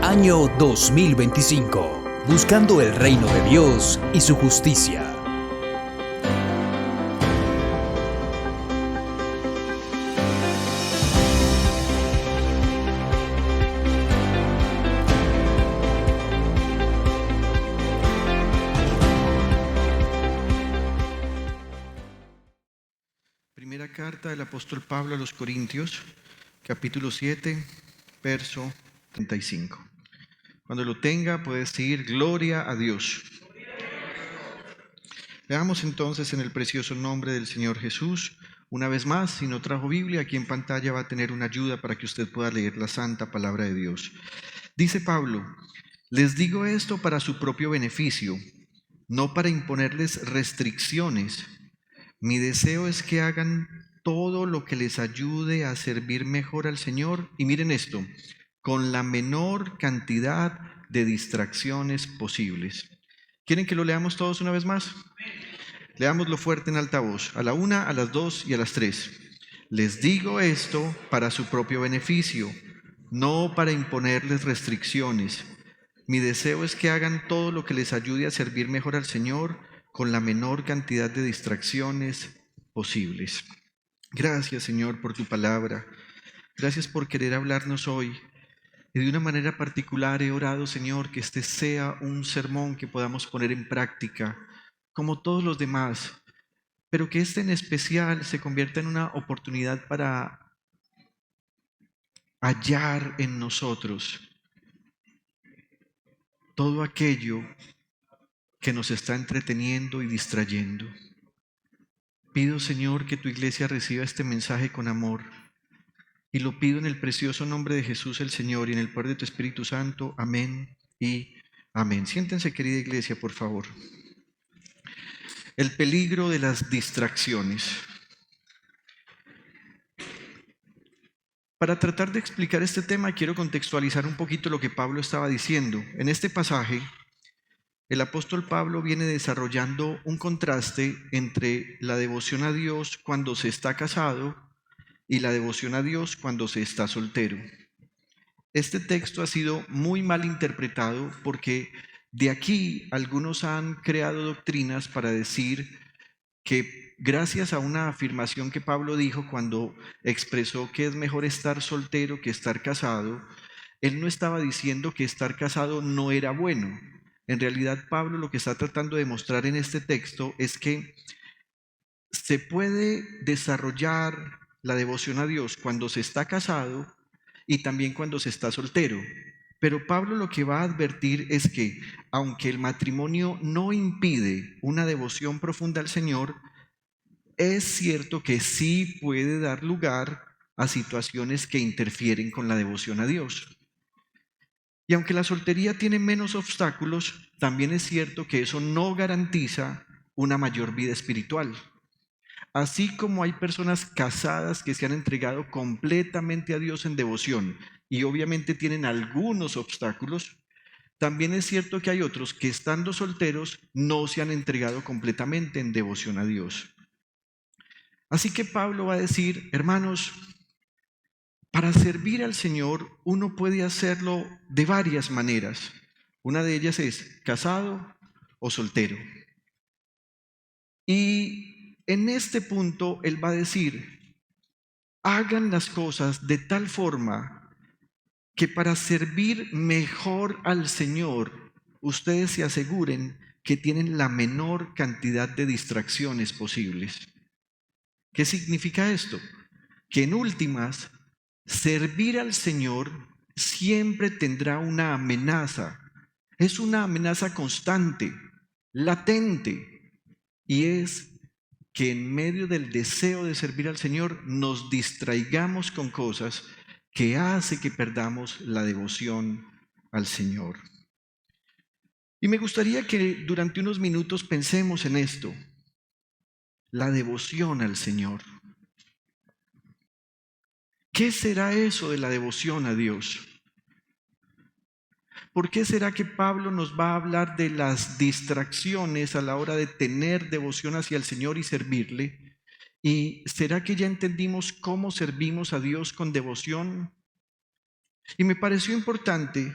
Año 2025. Buscando el reino de Dios y su justicia. Primera carta del apóstol Pablo a los Corintios, capítulo 7, verso 35. Cuando lo tenga puede decir gloria a Dios. Veamos entonces en el precioso nombre del Señor Jesús. Una vez más, si no trajo Biblia, aquí en pantalla va a tener una ayuda para que usted pueda leer la santa palabra de Dios. Dice Pablo: les digo esto para su propio beneficio, no para imponerles restricciones. Mi deseo es que hagan todo lo que les ayude a servir mejor al Señor. Y miren esto, con la menor cantidad de distracciones posibles. ¿Quieren que lo leamos todos una vez más? Leámoslo fuerte en alta voz, a la 1, a las 2 y a las 3. Les digo esto para su propio beneficio, no para imponerles restricciones. Mi deseo es que hagan todo lo que les ayude a servir mejor al Señor con la menor cantidad de distracciones posibles. Gracias, Señor, por tu palabra. Gracias por querer hablarnos hoy. Y de una manera particular he orado, Señor, que este sea un sermón que podamos poner en práctica, como todos los demás, pero que este en especial se convierta en una oportunidad para hallar en nosotros todo aquello que nos está entreteniendo y distrayendo. Pido, Señor, que tu iglesia reciba este mensaje con amor. Y lo pido en el precioso nombre de Jesús el Señor y en el poder de tu Espíritu Santo. Amén y amén. Siéntense, querida iglesia, por favor. El peligro de las distracciones. Para tratar de explicar este tema, quiero contextualizar un poquito lo que Pablo estaba diciendo. En este pasaje, el apóstol Pablo viene desarrollando un contraste entre la devoción a Dios cuando se está casado y la devoción a Dios cuando se está soltero. Este texto ha sido muy mal interpretado porque de aquí algunos han creado doctrinas para decir que gracias a una afirmación que Pablo dijo cuando expresó que es mejor estar soltero que estar casado, él no estaba diciendo que estar casado no era bueno. En realidad, Pablo lo que está tratando de mostrar en este texto es que se puede desarrollar la devoción a Dios cuando se está casado y también cuando se está soltero. Pero Pablo lo que va a advertir es que, aunque el matrimonio no impide una devoción profunda al Señor, es cierto que sí puede dar lugar a situaciones que interfieren con la devoción a Dios. Y aunque la soltería tiene menos obstáculos, también es cierto que eso no garantiza una mayor vida espiritual. Así como hay personas casadas que se han entregado completamente a Dios en devoción y obviamente tienen algunos obstáculos, también es cierto que hay otros que estando solteros no se han entregado completamente en devoción a Dios. Así que Pablo va a decir, hermanos, para servir al Señor uno puede hacerlo de varias maneras. Una de ellas es casado o soltero. Y en este punto él va a decir, hagan las cosas de tal forma que para servir mejor al Señor, ustedes se aseguren que tienen la menor cantidad de distracciones posibles. ¿Qué significa esto? Que en últimas, servir al Señor siempre tendrá una amenaza. Es una amenaza constante, latente, y es que en medio del deseo de servir al Señor nos distraigamos con cosas que hace que perdamos la devoción al Señor. Y me gustaría que durante unos minutos pensemos en esto, la devoción al Señor. ¿Qué será eso de la devoción a Dios? ¿Por qué será que Pablo nos va a hablar de las distracciones a la hora de tener devoción hacia el Señor y servirle? ¿Y será que ya entendimos cómo servimos a Dios con devoción? Y me pareció importante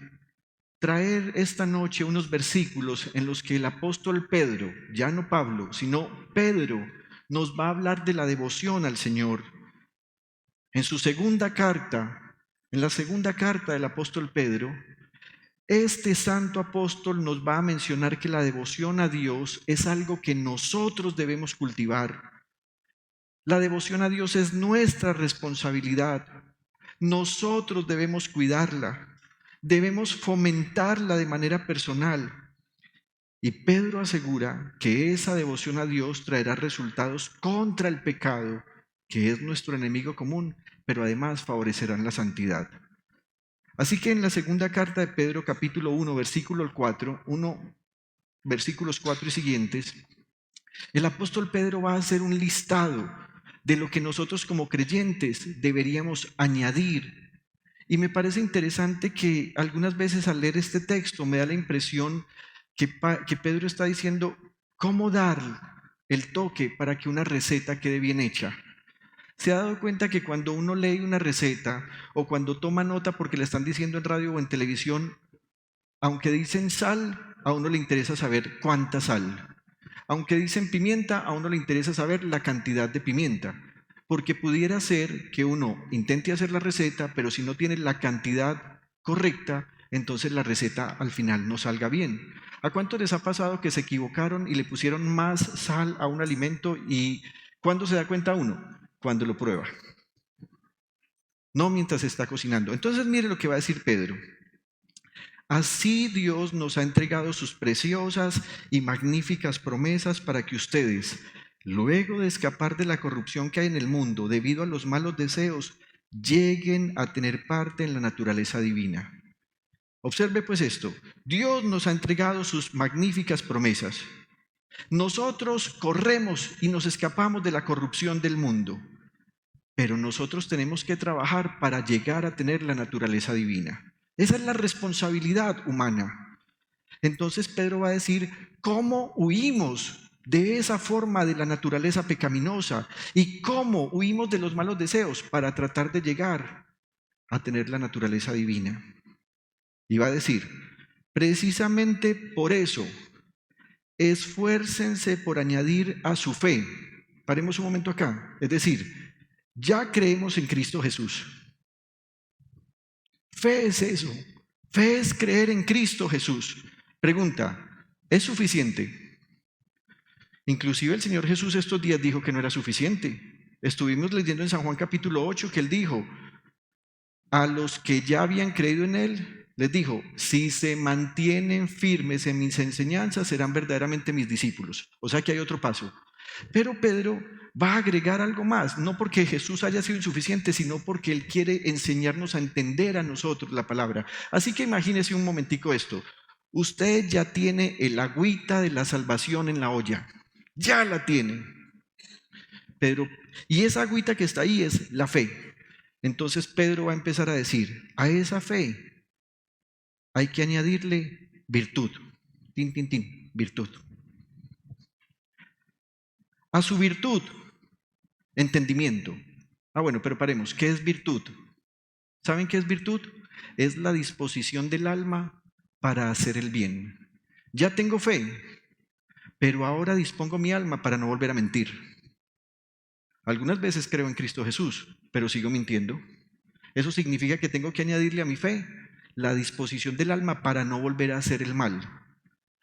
traer esta noche unos versículos en los que el apóstol Pedro, ya no Pablo, sino Pedro, nos va a hablar de la devoción al Señor. En su segunda carta, en la segunda carta del apóstol Pedro, este santo apóstol nos va a mencionar que la devoción a Dios es algo que nosotros debemos cultivar. La devoción a Dios es nuestra responsabilidad. Nosotros debemos cuidarla, debemos fomentarla de manera personal. Y Pedro asegura que esa devoción a Dios traerá resultados contra el pecado, que es nuestro enemigo común, pero además favorecerán la santidad. Así que en la segunda carta de Pedro, capítulo 1, versículos 4 y siguientes, el apóstol Pedro va a hacer un listado de lo que nosotros como creyentes deberíamos añadir. Y me parece interesante que algunas veces al leer este texto me da la impresión que Pedro está diciendo cómo dar el toque para que una receta quede bien hecha. ¿Se ha dado cuenta que cuando uno lee una receta o cuando toma nota porque le están diciendo en radio o en televisión, aunque dicen sal, a uno le interesa saber cuánta sal? Aunque dicen pimienta, a uno le interesa saber la cantidad de pimienta, porque pudiera ser que uno intente hacer la receta, pero si no tiene la cantidad correcta, entonces la receta al final no salga bien. ¿A cuánto les ha pasado que se equivocaron y le pusieron más sal a un alimento y cuándo se da cuenta uno? Cuando lo prueba, no mientras está cocinando. Entonces mire lo que va a decir Pedro. Así Dios nos ha entregado sus preciosas y magníficas promesas para que ustedes, luego de escapar de la corrupción que hay en el mundo debido a los malos deseos, lleguen a tener parte en la naturaleza divina. Observe pues esto, Dios nos ha entregado sus magníficas promesas. Nosotros corremos y nos escapamos de la corrupción del mundo, pero nosotros tenemos que trabajar para llegar a tener la naturaleza divina. Esa es la responsabilidad humana. Entonces Pedro va a decir cómo huimos de esa forma de la naturaleza pecaminosa y cómo huimos de los malos deseos para tratar de llegar a tener la naturaleza divina. Y va a decir, precisamente por eso, esfuércense por añadir a su fe. Paremos un momento acá. Es decir, ya creemos en Cristo Jesús. Fe es eso. Fe es creer en Cristo Jesús. Pregunta, ¿es suficiente? Inclusive el Señor Jesús estos días dijo que no era suficiente. Estuvimos leyendo en San Juan capítulo 8 que Él dijo, a los que ya habían creído en Él, les dijo, si se mantienen firmes en mis enseñanzas, serán verdaderamente mis discípulos. O sea que hay otro paso. Pero Pedro va a agregar algo más, no porque Jesús haya sido insuficiente, sino porque Él quiere enseñarnos a entender a nosotros la palabra. Así que imagínese un momentico esto. Usted ya tiene el agüita de la salvación en la olla. Ya la tiene. Y esa agüita que está ahí es la fe. Entonces Pedro va a empezar a decir, a esa fe hay que añadirle virtud. Tin, tin, tin, virtud. A su virtud, entendimiento. Bueno, pero paremos. ¿Qué es virtud? ¿Saben qué es virtud? Es la disposición del alma para hacer el bien. Ya tengo fe, pero ahora dispongo mi alma para no volver a mentir. Algunas veces creo en Cristo Jesús, pero sigo mintiendo. Eso significa que tengo que añadirle a mi fe la disposición del alma para no volver a hacer el mal.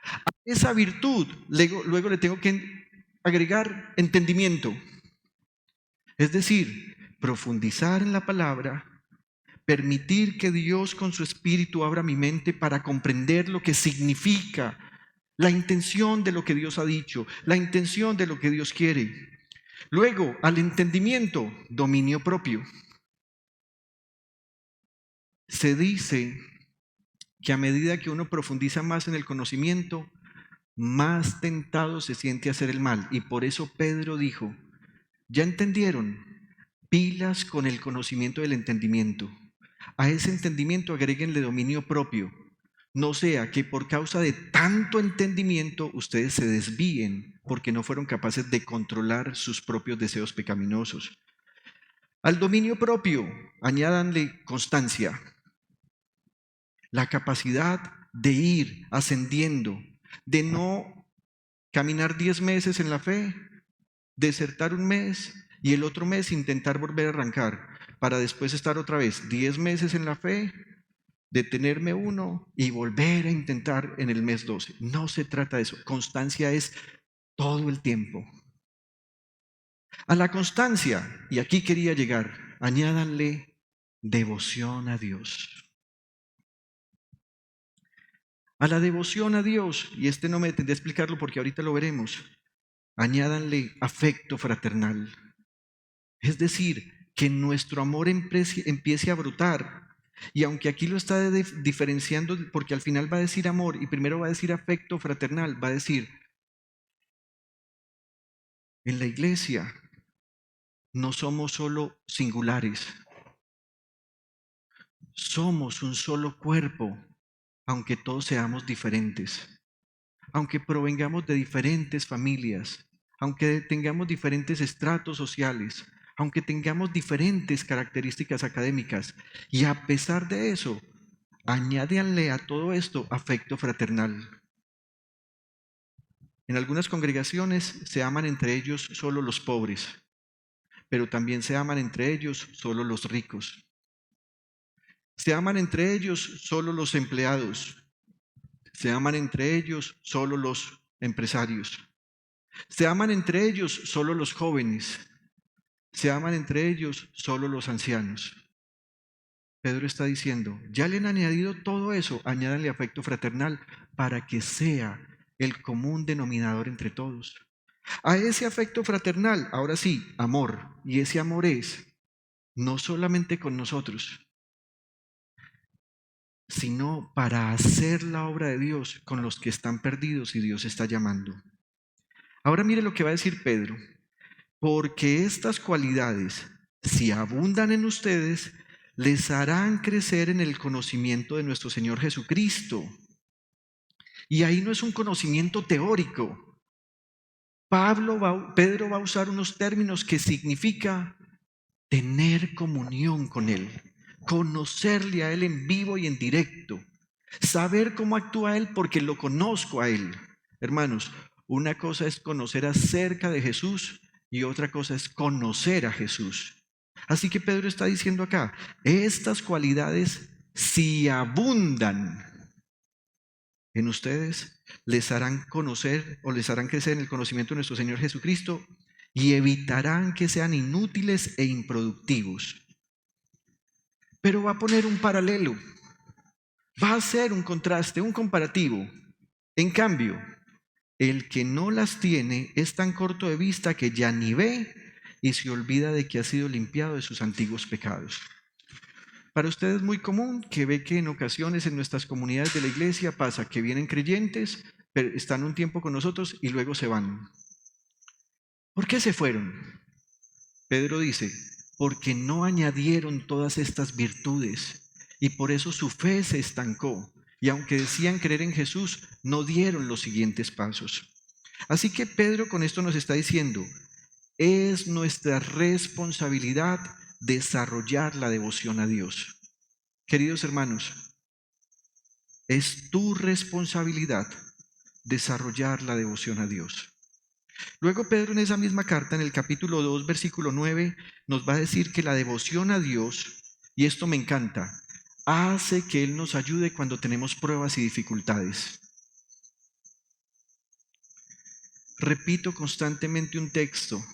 A esa virtud luego le tengo que agregar entendimiento. Es decir, profundizar en la palabra, permitir que Dios con su espíritu abra mi mente para comprender lo que significa, la intención de lo que Dios ha dicho, la intención de lo que Dios quiere. Luego, al entendimiento, dominio propio. Se dice que a medida que uno profundiza más en el conocimiento, más tentado se siente a hacer el mal. Y por eso Pedro dijo, ¿ya entendieron? Pilas con el conocimiento del entendimiento. A ese entendimiento agréguenle dominio propio. No sea que por causa de tanto entendimiento ustedes se desvíen porque no fueron capaces de controlar sus propios deseos pecaminosos. Al dominio propio, añádanle constancia. La capacidad de ir ascendiendo, de no caminar 10 meses en la fe, desertar un mes y el otro mes intentar volver a arrancar, para después estar otra vez 10 meses en la fe, detenerme uno y volver a intentar en el mes 12. No se trata de eso. Constancia es todo el tiempo. A la constancia, y aquí quería llegar, añádanle devoción a Dios. A la devoción a Dios, y no me detendré a explicarlo porque ahorita lo veremos, añádanle afecto fraternal. Es decir, que nuestro amor empiece a brotar. Y aunque aquí lo está diferenciando, porque al final va a decir amor y primero va a decir afecto fraternal, va a decir, en la iglesia no somos solo singulares, somos un solo cuerpo, aunque todos seamos diferentes, aunque provengamos de diferentes familias, aunque tengamos diferentes estratos sociales, aunque tengamos diferentes características académicas, y a pesar de eso, añádanle a todo esto afecto fraternal. En algunas congregaciones se aman entre ellos solo los pobres, pero también se aman entre ellos solo los ricos. Se aman entre ellos solo los empleados. Se aman entre ellos solo los empresarios. Se aman entre ellos solo los jóvenes. Se aman entre ellos solo los ancianos. Pedro está diciendo, ya le han añadido todo eso, añádanle afecto fraternal para que sea el común denominador entre todos. A ese afecto fraternal, ahora sí, amor, y ese amor es no solamente con nosotros, sino para hacer la obra de Dios con los que están perdidos y Dios está llamando. Ahora mire lo que va a decir Pedro, porque estas cualidades, si abundan en ustedes, les harán crecer en el conocimiento de nuestro Señor Jesucristo. Y ahí no es un conocimiento teórico. Pedro va a usar unos términos que significa tener comunión con Él, conocerle a Él en vivo y en directo, saber cómo actúa Él porque lo conozco a Él. Hermanos, una cosa es conocer acerca de Jesús y otra cosa es conocer a Jesús. Así que Pedro está diciendo acá, estas cualidades si abundan en ustedes, les harán conocer o les harán crecer en el conocimiento de nuestro Señor Jesucristo y evitarán que sean inútiles e improductivos. Pero va a poner un paralelo, va a hacer un contraste, un comparativo. En cambio, el que no las tiene es tan corto de vista que ya ni ve y se olvida de que ha sido limpiado de sus antiguos pecados. Para usted es muy común que ve que en ocasiones en nuestras comunidades de la iglesia pasa que vienen creyentes, pero están un tiempo con nosotros y luego se van. ¿Por qué se fueron? Pedro dice, porque no añadieron todas estas virtudes y por eso su fe se estancó. Y aunque decían creer en Jesús, no dieron los siguientes pasos. Así que Pedro con esto nos está diciendo, es nuestra responsabilidad desarrollar la devoción a Dios. Queridos hermanos, es tu responsabilidad desarrollar la devoción a Dios. Luego Pedro en esa misma carta, en el capítulo 2, versículo 9, nos va a decir que la devoción a Dios, y esto me encanta, hace que Él nos ayude cuando tenemos pruebas y dificultades. Repito constantemente un texto.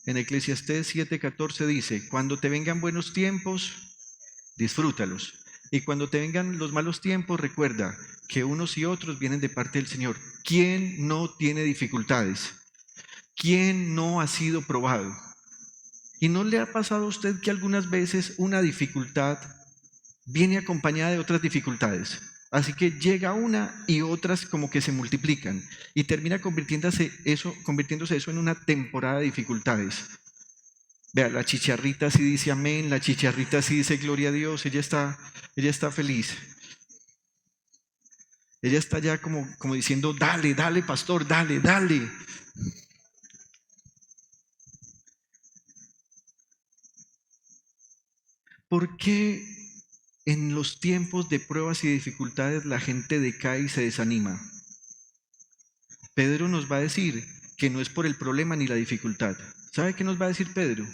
En Eclesiastés 7:14 dice, cuando te vengan buenos tiempos, disfrútalos. Y cuando te vengan los malos tiempos, recuerda que unos y otros vienen de parte del Señor. ¿Quién no tiene dificultades? ¿Quién no ha sido probado? ¿Y no le ha pasado a usted que algunas veces una dificultad viene acompañada de otras dificultades? Así que llega una y otras como que se multiplican y termina convirtiéndose eso en una temporada de dificultades. Vea, la chicharrita sí dice amén, la chicharrita sí dice gloria a Dios, ella está feliz. Ella está ya como diciendo, dale, dale pastor, dale, dale. ¿Por qué en los tiempos de pruebas y dificultades la gente decae y se desanima. Pedro nos va a decir que no es por el problema ni la dificultad. ¿Sabe qué nos va a decir Pedro?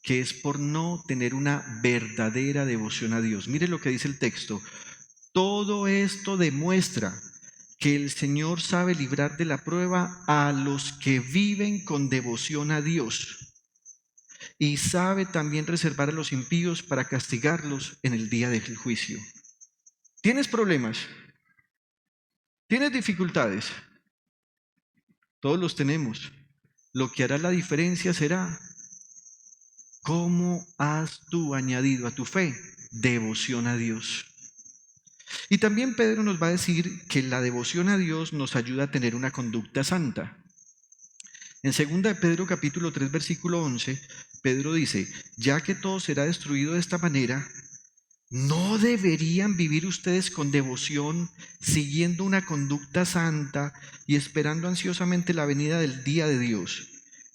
Que es por no tener una verdadera devoción a Dios. Mire lo que dice el texto. Todo esto demuestra que el Señor sabe librar de la prueba a los que viven con devoción a Dios y sabe también reservar a los impíos para castigarlos en el día del juicio. ¿Tienes problemas? ¿Tienes dificultades? Todos los tenemos. Lo que hará la diferencia será cómo has tú añadido a tu fe devoción a Dios. Y también Pedro nos va a decir que la devoción a Dios nos ayuda a tener una conducta santa. En 2 de Pedro capítulo 3 versículo 11, Pedro dice, ya que todo será destruido de esta manera, ¿no deberían vivir ustedes con devoción, siguiendo una conducta santa y esperando ansiosamente la venida del día de Dios?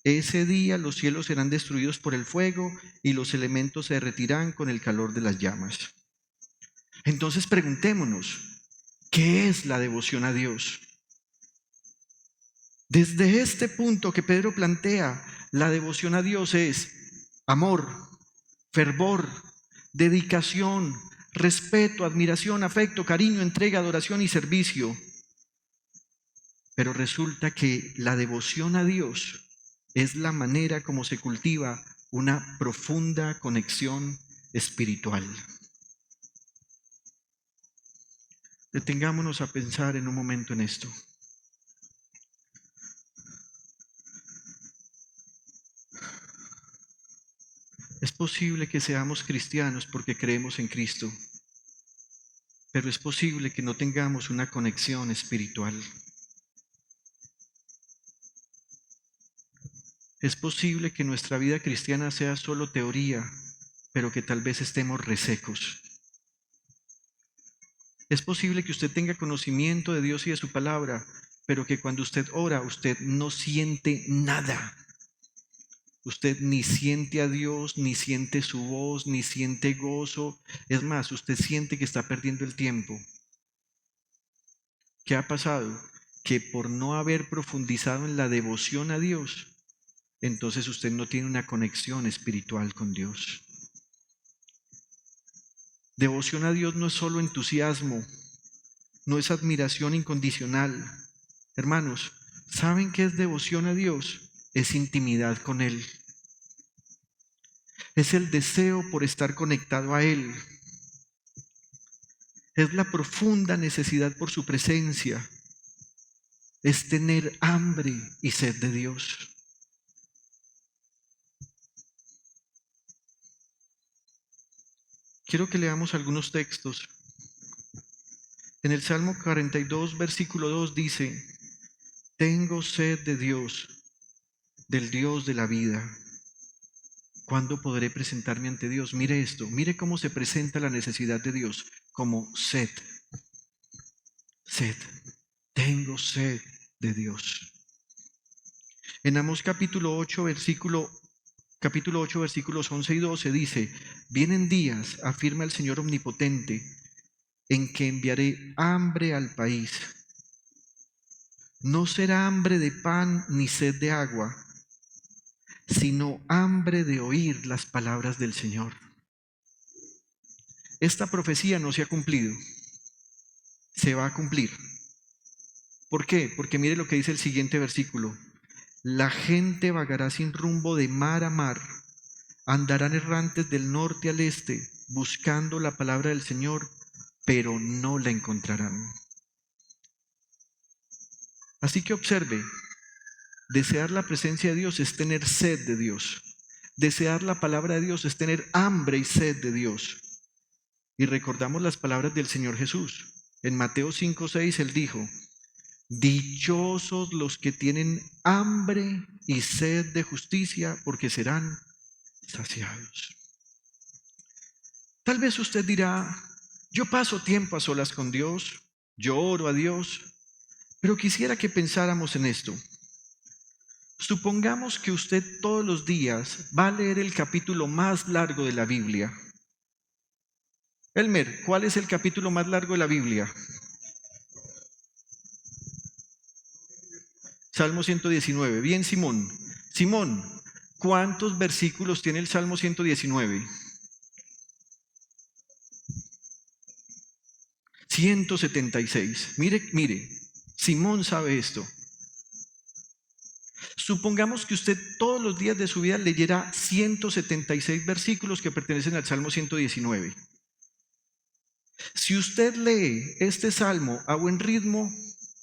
Ese día los cielos serán destruidos por el fuego y los elementos se derretirán con el calor de las llamas. Entonces preguntémonos, ¿qué es la devoción a Dios? Desde este punto que Pedro plantea, la devoción a Dios es amor, fervor, dedicación, respeto, admiración, afecto, cariño, entrega, adoración y servicio. Pero resulta que la devoción a Dios es la manera como se cultiva una profunda conexión espiritual. Detengámonos a pensar en un momento en esto. Es posible que seamos cristianos porque creemos en Cristo, pero es posible que no tengamos una conexión espiritual. Es posible que nuestra vida cristiana sea solo teoría, pero que tal vez estemos resecos. Es posible que usted tenga conocimiento de Dios y de su palabra, pero que cuando usted ora, usted no siente nada. Usted ni siente a Dios, ni siente su voz, ni siente gozo. Es más, usted siente que está perdiendo el tiempo. ¿Qué ha pasado? Que por no haber profundizado en la devoción a Dios, entonces usted no tiene una conexión espiritual con Dios. Devoción a Dios no es solo entusiasmo, no es admiración incondicional. Hermanos, ¿saben qué es devoción a Dios? Es intimidad con Él. Es el deseo por estar conectado a Él. Es la profunda necesidad por su presencia. Es tener hambre y sed de Dios. Quiero que leamos algunos textos. En el Salmo 42, versículo 2 dice, tengo sed de Dios, del Dios de la vida. ¿Cuándo podré presentarme ante Dios? Mire esto, mire cómo se presenta la necesidad de Dios, como sed. Sed, tengo sed de Dios. En Amós capítulo 8, versículos 11 y 12 dice, vienen días, afirma el Señor omnipotente, en que enviaré hambre al país. No será hambre de pan ni sed de agua, sino hambre de oír las palabras del Señor. Esta profecía no se ha cumplido, se va a cumplir. ¿Por qué? Porque mire lo que dice el siguiente versículo. La gente vagará sin rumbo de mar a mar, andarán errantes del norte al este, buscando la palabra del Señor, pero no la encontrarán. Así que observe, desear la presencia de Dios es tener sed de Dios. Desear la palabra de Dios es tener hambre y sed de Dios. Y recordamos las palabras del Señor Jesús. En Mateo 5:6 Él dijo, dichosos los que tienen hambre y sed de justicia, porque serán saciados. Tal vez usted dirá, yo paso tiempo a solas con Dios, yo oro a Dios, pero quisiera que pensáramos en esto. Supongamos que usted todos los días va a leer el capítulo más largo de la Biblia. Elmer, ¿cuál es el capítulo más largo de la Biblia? Salmo 119. Bien, Simón. Simón, ¿cuántos versículos tiene el Salmo 119? 176. Mire, Simón sabe esto. Supongamos que usted todos los días de su vida leyera 176 versículos que pertenecen al Salmo 119. Si usted lee este salmo a buen ritmo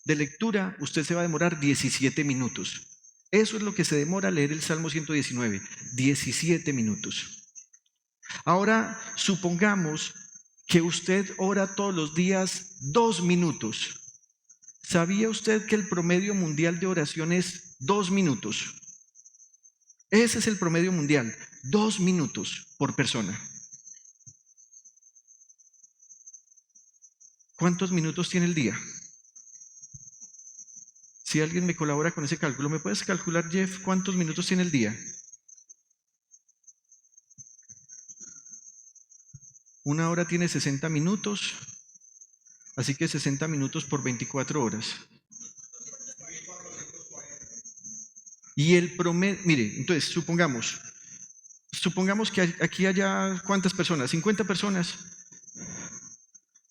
de lectura, usted se va a demorar 17 minutos. Eso es lo que se demora leer el Salmo 119, 17 minutos. Ahora, supongamos que usted ora todos los días 2 minutos. ¿Sabía usted que el promedio mundial de oración es 2 minutos? Ese es el promedio mundial, 2 minutos por persona. ¿Cuántos minutos tiene el día? Si alguien me colabora con ese cálculo, ¿me puedes calcular, Jeff, cuántos minutos tiene el día? Una hora tiene 60 minutos, así que 60 minutos por 24 horas. Y el promedio, mire, entonces supongamos que aquí haya ¿cuántas personas? 50 personas.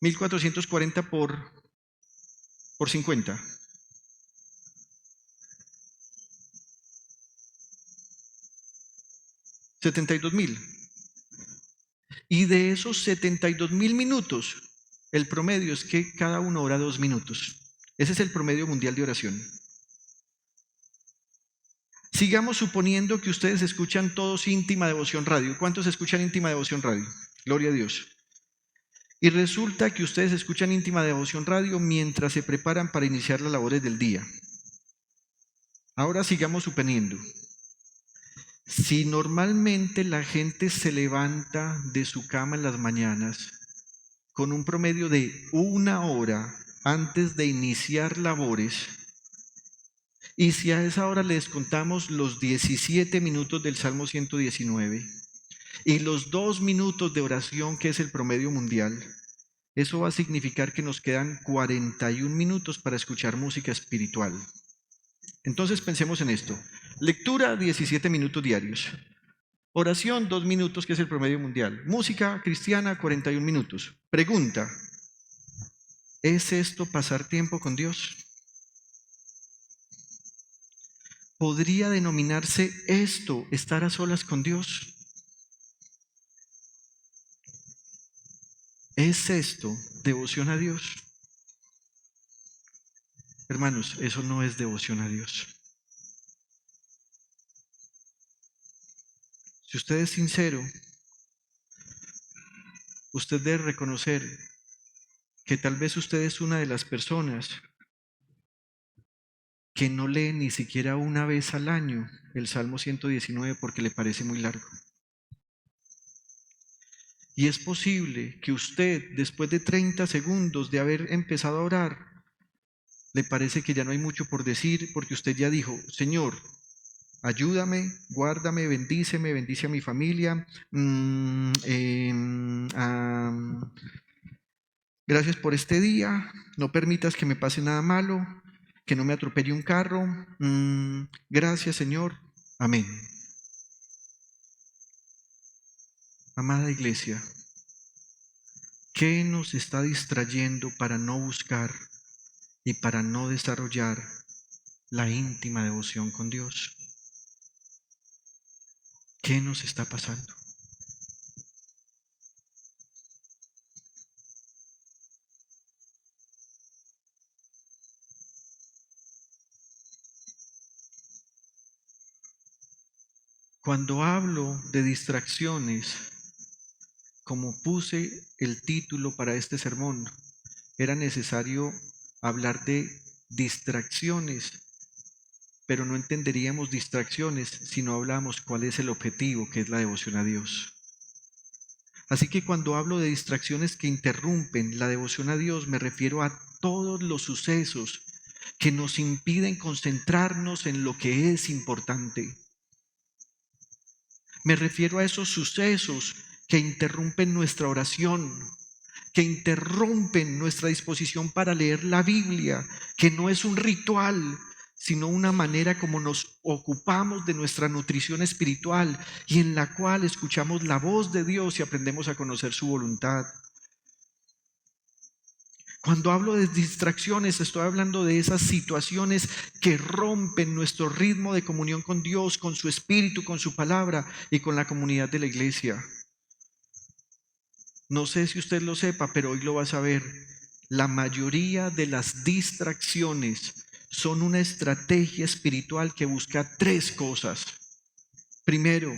1440 por 50. 72,000. Y de esos 72,000 minutos, el promedio es que cada uno ora 2 minutos. Ese es el promedio mundial de oración. Sigamos suponiendo que ustedes escuchan todos Íntima Devoción Radio. ¿Cuántos escuchan Íntima Devoción Radio? Gloria a Dios. Y resulta que ustedes escuchan Íntima Devoción Radio mientras se preparan para iniciar las labores del día. Ahora sigamos suponiendo. Si normalmente la gente se levanta de su cama en las mañanas con un promedio de 1 hora antes de iniciar labores, y si a esa hora le descontamos los 17 minutos del Salmo 119 y los 2 minutos de oración que es el promedio mundial, eso va a significar que nos quedan 41 minutos para escuchar música espiritual. Entonces pensemos en esto. Lectura, 17 minutos diarios. Oración, 2 minutos, que es el promedio mundial. Música cristiana, 41 minutos. Pregunta, ¿es esto pasar tiempo con Dios? ¿Podría denominarse esto estar a solas con Dios? ¿Es esto devoción a Dios? Hermanos, eso no es devoción a Dios. Si usted es sincero, usted debe reconocer que tal vez usted es una de las personas que no lee ni siquiera una vez al año el Salmo 119 porque le parece muy largo. Y es posible que usted, después de 30 segundos de haber empezado a orar, le parece que ya no hay mucho por decir porque usted ya dijo, Señor, ayúdame, guárdame, bendíceme, bendice a mi familia. Gracias por este día, no permitas que me pase nada malo, que no me atropelle un carro. Gracias, Señor. Amén. Amada iglesia, ¿qué nos está distrayendo para no buscar y para no desarrollar la íntima devoción con Dios? ¿Qué nos está pasando? Cuando hablo de distracciones, como puse el título para este sermón, era necesario hablar de distracciones, pero no entenderíamos distracciones si no hablamos cuál es el objetivo, que es la devoción a Dios. Así que cuando hablo de distracciones que interrumpen la devoción a Dios, me refiero a todos los sucesos que nos impiden concentrarnos en lo que es importante. Me refiero a esos sucesos que interrumpen nuestra oración, que interrumpen nuestra disposición para leer la Biblia, que no es un ritual, sino una manera como nos ocupamos de nuestra nutrición espiritual y en la cual escuchamos la voz de Dios y aprendemos a conocer su voluntad. Cuando hablo de distracciones, estoy hablando de esas situaciones que rompen nuestro ritmo de comunión con Dios, con su Espíritu, con su palabra y con la comunidad de la iglesia. No sé si usted lo sepa, pero hoy lo va a saber. La mayoría de las distracciones son una estrategia espiritual que busca tres cosas. Primero,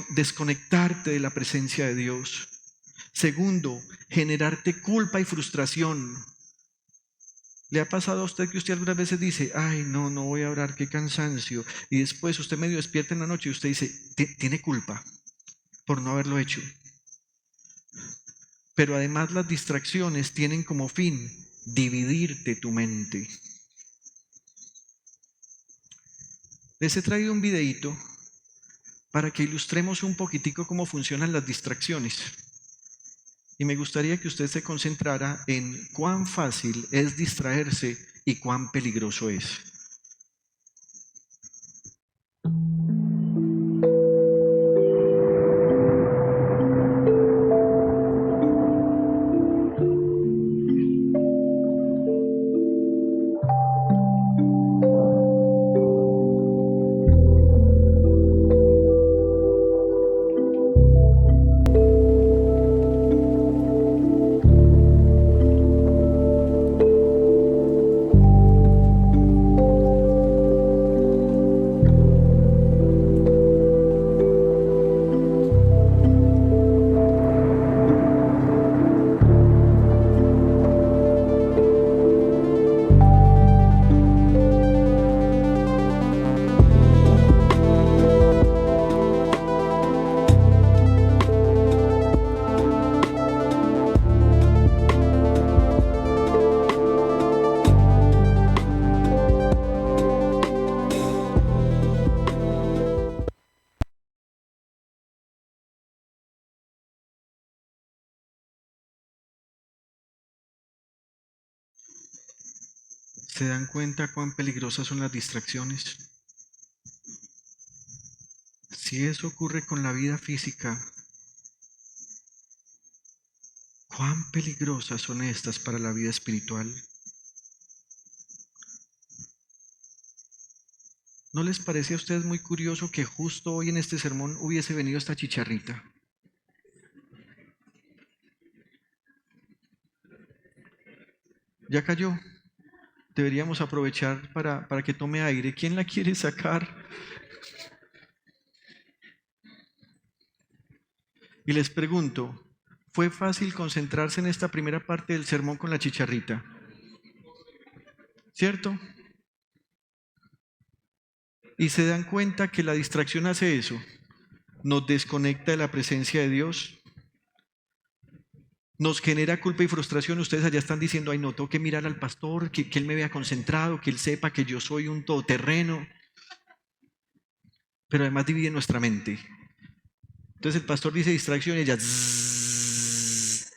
desconectarte de la presencia de Dios. Segundo, generarte culpa y frustración. ¿Le ha pasado a usted que usted algunas veces dice, ay, no voy a orar, qué cansancio? Y después usted medio despierta en la noche y usted dice, tiene culpa por no haberlo hecho. Pero además las distracciones tienen como fin dividirte tu mente. Les he traído un videíto para que ilustremos un poquitico cómo funcionan las distracciones. Y me gustaría que usted se concentrara en cuán fácil es distraerse y cuán peligroso es. ¿Se dan cuenta cuán peligrosas son las distracciones? Si eso ocurre con la vida física, ¿cuán peligrosas son estas para la vida espiritual? ¿No les parece a ustedes muy curioso que justo hoy en este sermón hubiese venido esta chicharrita? Ya cayó. Deberíamos aprovechar para que tome aire. ¿Quién la quiere sacar? Y les pregunto, ¿fue fácil concentrarse en esta primera parte del sermón con la chicharrita? ¿Cierto? Y se dan cuenta que la distracción hace eso. Nos desconecta de la presencia de Dios. Nos genera culpa y frustración. Ustedes allá están diciendo, ay no, tengo que mirar al pastor, que él me vea concentrado, que él sepa que yo soy un todoterreno. Pero además divide nuestra mente. Entonces el pastor dice distracción y ella... Zzz.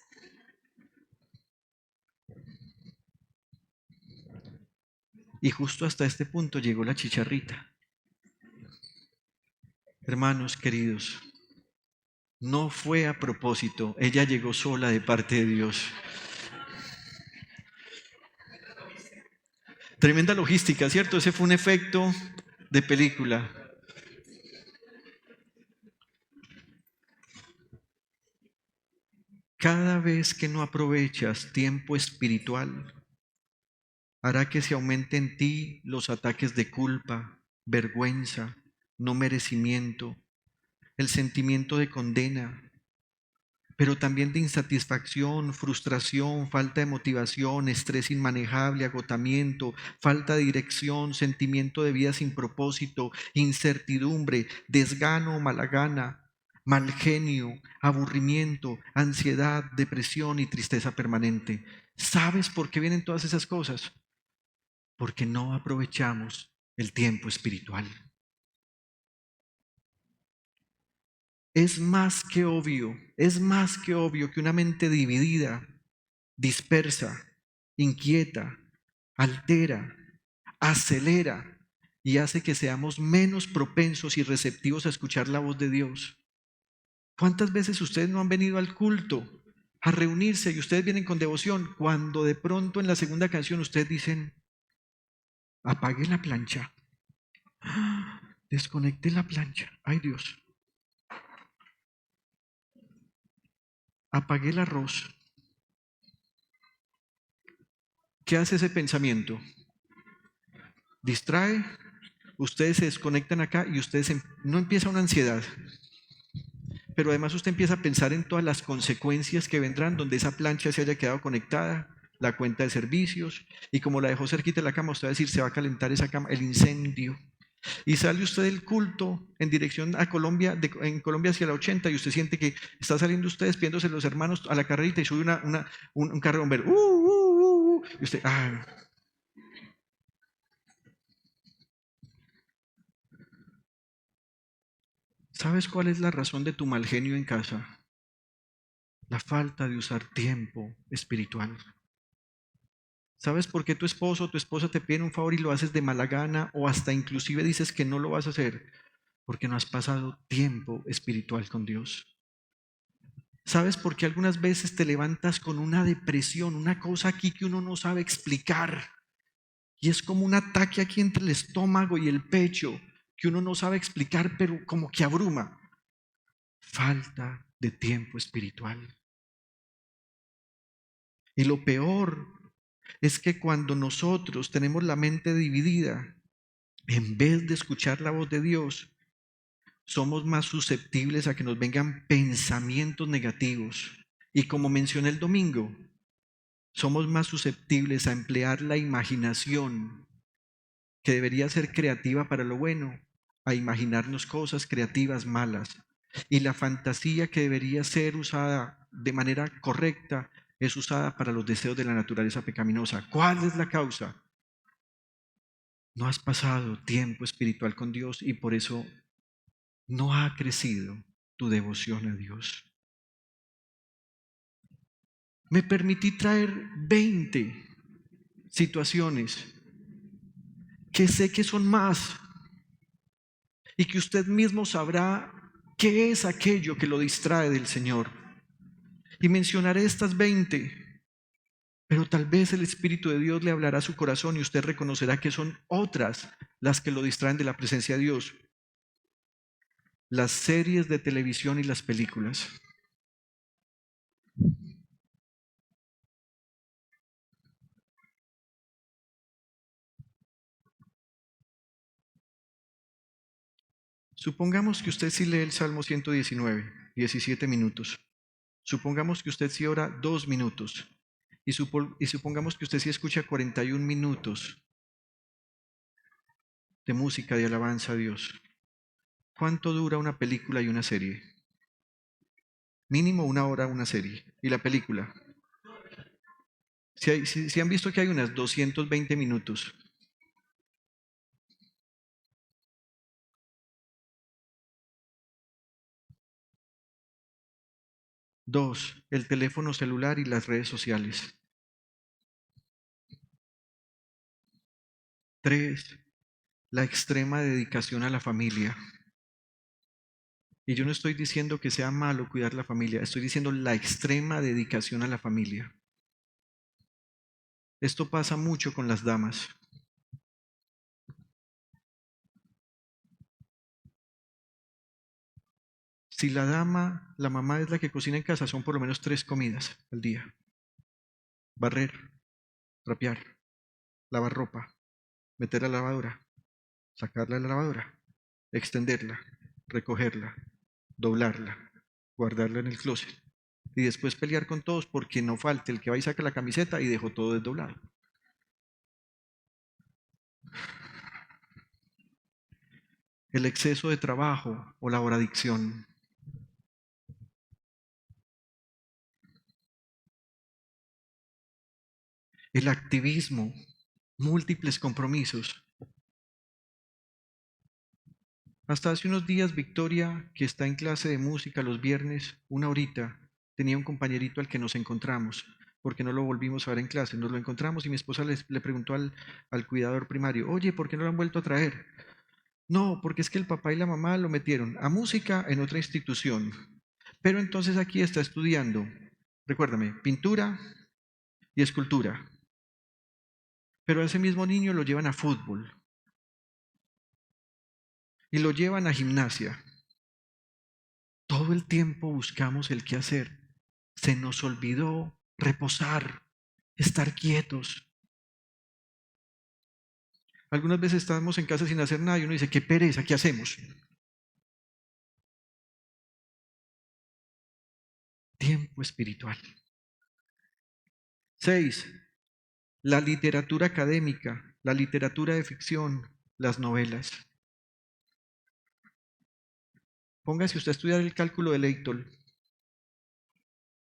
Y justo hasta este punto llegó la chicharrita. Hermanos queridos, no fue a propósito, ella llegó sola de parte de Dios. Tremenda logística, ¿cierto? Ese fue un efecto de película. Cada vez que no aprovechas tiempo espiritual, hará que se aumente en ti los ataques de culpa, vergüenza, no merecimiento, el sentimiento de condena, pero también de insatisfacción, frustración, falta de motivación, estrés inmanejable, agotamiento, falta de dirección, sentimiento de vida sin propósito, incertidumbre, desgano, mala gana, mal genio, aburrimiento, ansiedad, depresión y tristeza permanente. ¿Sabes por qué vienen todas esas cosas? Porque no aprovechamos el tiempo espiritual. es más que obvio que una mente dividida, dispersa, inquieta, altera, acelera y hace que seamos menos propensos y receptivos a escuchar la voz de Dios. ¿Cuántas veces ustedes no han venido al culto a reunirse y ustedes vienen con devoción cuando de pronto en la segunda canción ustedes dicen, apague la plancha, desconecte la plancha, ay Dios, apague el arroz? ¿Qué hace ese pensamiento? Distrae, ustedes se desconectan acá y ustedes no empieza una ansiedad, pero además usted empieza a pensar en todas las consecuencias que vendrán donde esa plancha se haya quedado conectada, la cuenta de servicios, y como la dejó cerquita de la cama, usted va a decir, se va a calentar esa cama, el incendio. Y sale usted del culto en dirección a Colombia, en Colombia hacia la 80, y usted siente que está saliendo usted despidiéndose de los hermanos a la carrerita y sube un carro de bomberos. Y usted, ¿sabes cuál es la razón de tu mal genio en casa? La falta de usar tiempo espiritual. ¿Sabes por qué tu esposo o tu esposa te piden un favor y lo haces de mala gana o hasta inclusive dices que no lo vas a hacer? Porque no has pasado tiempo espiritual con Dios. ¿Sabes por qué algunas veces te levantas con una depresión, una cosa aquí que uno no sabe explicar? Y es como un ataque aquí entre el estómago y el pecho que uno no sabe explicar, pero como que abruma. Falta de tiempo espiritual. Y lo peor es que cuando nosotros tenemos la mente dividida, en vez de escuchar la voz de Dios, somos más susceptibles a que nos vengan pensamientos negativos. Y como mencioné el domingo, somos más susceptibles a emplear la imaginación, que debería ser creativa para lo bueno, a imaginarnos cosas creativas malas. Y la fantasía, que debería ser usada de manera correcta, es usada para los deseos de la naturaleza pecaminosa. ¿Cuál es la causa? No has pasado tiempo espiritual con Dios y por eso no ha crecido tu devoción a Dios. Me permití traer 20 situaciones que sé que son más y que usted mismo sabrá qué es aquello que lo distrae del Señor. Y mencionaré estas 20, pero tal vez el Espíritu de Dios le hablará a su corazón y usted reconocerá que son otras las que lo distraen de la presencia de Dios. Las series de televisión y las películas. Supongamos que usted sí lee el Salmo 119, 17 minutos. Supongamos que usted sí ora 2 minutos. Y supongamos que usted sí escucha 41 minutos de música de alabanza a Dios. ¿Cuánto dura una película y una serie? Mínimo 1 hora una serie. ¿Y la película? Si han visto que hay unas 220 minutos. Dos, el teléfono celular y las redes sociales. 3, la extrema dedicación a la familia. Y yo no estoy diciendo que sea malo cuidar la familia, estoy diciendo la extrema dedicación a la familia. Esto pasa mucho con las damas. Si la dama, la mamá es la que cocina en casa, son por lo menos 3 comidas al día. Barrer, trapear, lavar ropa, meter a la lavadora, sacarla de la lavadora, extenderla, recogerla, doblarla, guardarla en el closet. Y después pelear con todos porque no falte el que va y saca la camiseta y dejó todo desdoblado. El exceso de trabajo o la horadicción. El activismo, múltiples compromisos. Hasta hace unos días, Victoria, que está en clase de música los viernes, una horita, tenía un compañerito al que nos encontramos, porque no lo volvimos a ver en clase. Nos lo encontramos y mi esposa le preguntó al cuidador primario, oye, ¿por qué no lo han vuelto a traer? No, porque es que el papá y la mamá lo metieron a música en otra institución. Pero entonces aquí está estudiando, recuérdame, pintura y escultura. Pero a ese mismo niño lo llevan a fútbol y lo llevan a gimnasia. Todo el tiempo buscamos el qué hacer. Se nos olvidó reposar, estar quietos. Algunas veces estamos en casa sin hacer nada y uno dice, qué pereza, ¿qué hacemos? Tiempo espiritual. 6. La literatura académica, la literatura de ficción, las novelas. Póngase usted a estudiar el cálculo de Leibniz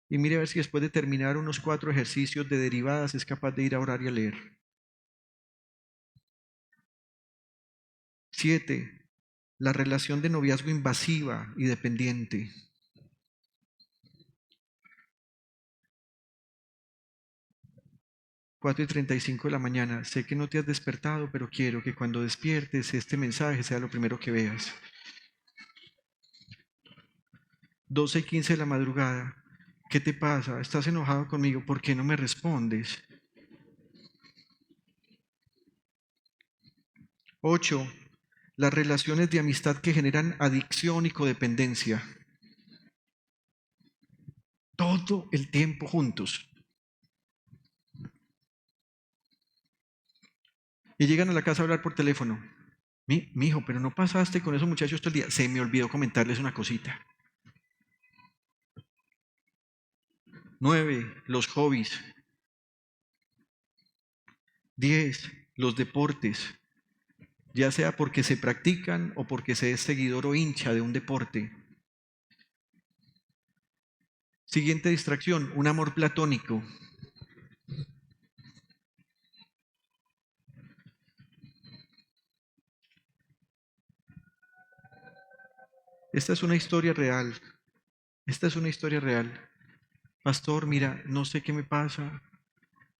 y mire a ver si después de terminar unos 4 ejercicios de derivadas es capaz de ir a orar y a leer. 7. La relación de noviazgo invasiva y dependiente. 4:35 de la mañana. Sé que no te has despertado, pero quiero que cuando despiertes este mensaje sea lo primero que veas. 12:15 de la madrugada. ¿Qué te pasa? ¿Estás enojado conmigo? ¿Por qué no me respondes? 8. Las relaciones de amistad que generan adicción y codependencia. Todo el tiempo juntos. Y llegan a la casa a hablar por teléfono. Mi hijo, pero no pasaste con esos muchachos todo el día. Se me olvidó comentarles una cosita. 9. Los hobbies. 10. Los deportes. Ya sea porque se practican o porque se es seguidor o hincha de un deporte. Siguiente distracción, un amor platónico. Esta es una historia real. Esta es una historia real. Pastor, mira, no sé qué me pasa.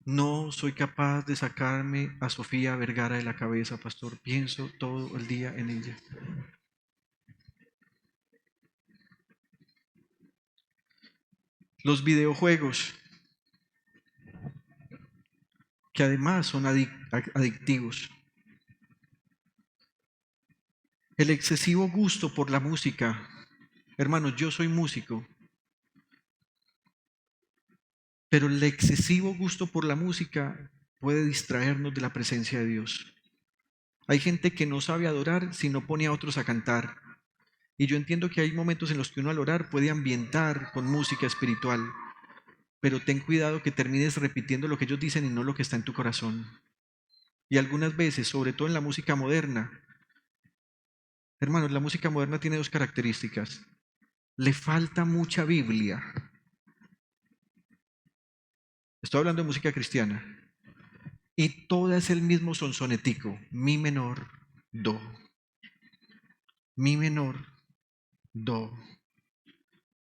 No soy capaz de sacarme a Sofía Vergara de la cabeza, pastor. Pienso todo el día en ella. Los videojuegos, que además son adictivos. El excesivo gusto por la música. Hermanos, yo soy músico, pero el excesivo gusto por la música puede distraernos de la presencia de Dios. Hay gente que no sabe adorar si no pone a otros a cantar. Y yo entiendo que hay momentos en los que uno al orar puede ambientar con música espiritual, pero ten cuidado que termines repitiendo lo que ellos dicen y no lo que está en tu corazón. Y algunas veces, sobre todo en la música moderna, hermanos, la música moderna tiene 2 características. Le falta mucha Biblia. Estoy hablando de música cristiana. Y toda es el mismo sonsonetico. Mi menor, do. Mi menor, do.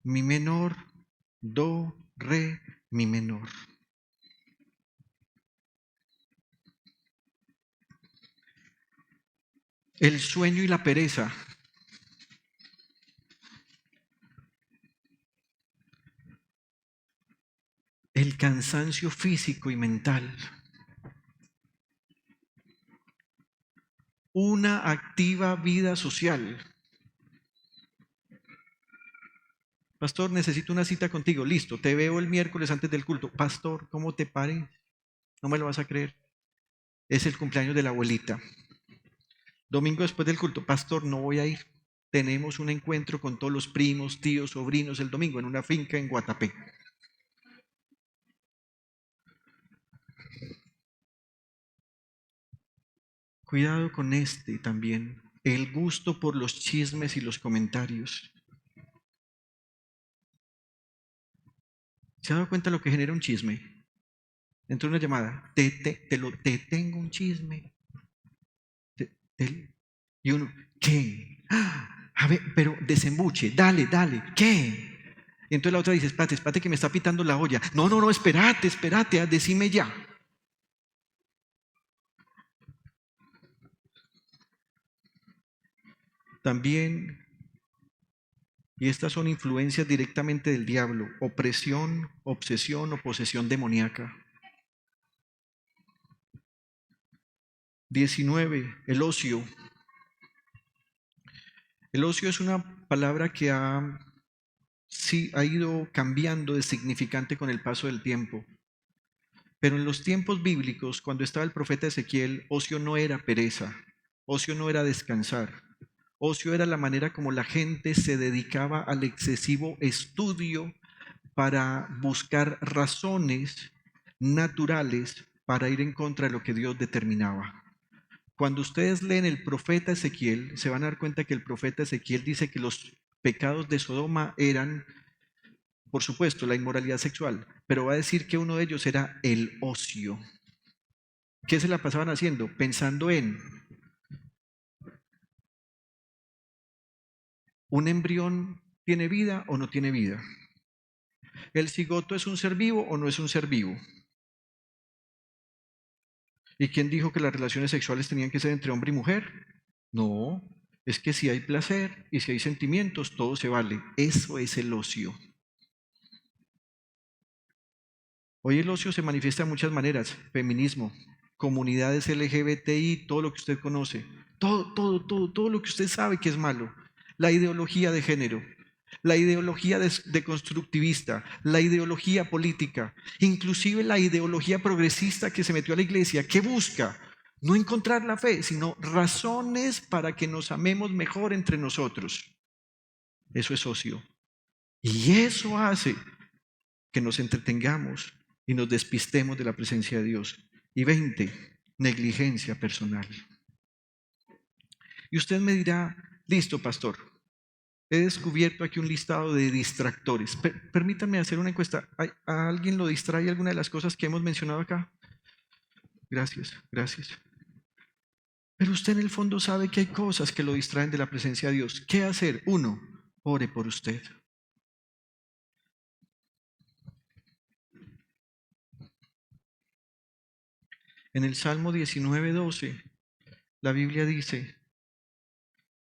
Mi menor, do, re, mi menor. El sueño y la pereza. El cansancio físico y mental. Una activa vida social. Pastor, necesito una cita contigo. Listo, te veo el miércoles antes del culto. Pastor, ¿cómo te parece? No me lo vas a creer. Es el cumpleaños de la abuelita. Domingo después del culto. Pastor, no voy a ir. Tenemos un encuentro con todos los primos, tíos, sobrinos el domingo en una finca en Guatapé. Cuidado con este también. El gusto por los chismes y los comentarios. ¿Se ha dado cuenta lo que genera un chisme? Entra una llamada. Te tengo un chisme. Y uno, ¿qué? A ver, pero desembuche, dale, dale. ¿Qué? Y entonces la otra dice, espérate, espérate que me está pitando la olla. No, no, no, espérate, espérate, decime ya. También, y estas son influencias directamente del diablo, opresión, obsesión o posesión demoníaca. 19, el ocio. El ocio es una palabra que sí, ha ido cambiando de significante con el paso del tiempo. Pero en los tiempos bíblicos, cuando estaba el profeta Ezequiel, ocio no era pereza, ocio no era descansar, ocio era la manera como la gente se dedicaba al excesivo estudio para buscar razones naturales para ir en contra de lo que Dios determinaba. Cuando ustedes leen el profeta Ezequiel, se van a dar cuenta que el profeta Ezequiel dice que los pecados de Sodoma eran, por supuesto, la inmoralidad sexual, pero va a decir que uno de ellos era el ocio. ¿Qué se la pasaban haciendo? Pensando en un embrión tiene vida o no tiene vida. ¿El cigoto es un ser vivo o no es un ser vivo? ¿Y quién dijo que las relaciones sexuales tenían que ser entre hombre y mujer? No, es que si hay placer y si hay sentimientos, todo se vale. Eso es el ocio. Hoy el ocio se manifiesta de muchas maneras. Feminismo, comunidades LGBTI, todo lo que usted conoce. Todo lo que usted sabe que es malo. La ideología de género, la ideología de constructivista, la ideología política, inclusive la ideología progresista que se metió a la iglesia. ¿Qué busca? No encontrar la fe, sino razones para que nos amemos mejor entre nosotros. Eso es ocio. Y eso hace que nos entretengamos y nos despistemos de la presencia de Dios. Y 20, negligencia personal. Y usted me dirá, listo, pastor, he descubierto aquí un listado de distractores. Permítanme hacer una encuesta. ¿A alguien lo distrae alguna de las cosas que hemos mencionado acá? Gracias, gracias. Pero usted en el fondo sabe que hay cosas que lo distraen de la presencia de Dios. ¿Qué hacer? Uno, ore por usted. En el Salmo 19:12, la Biblia dice,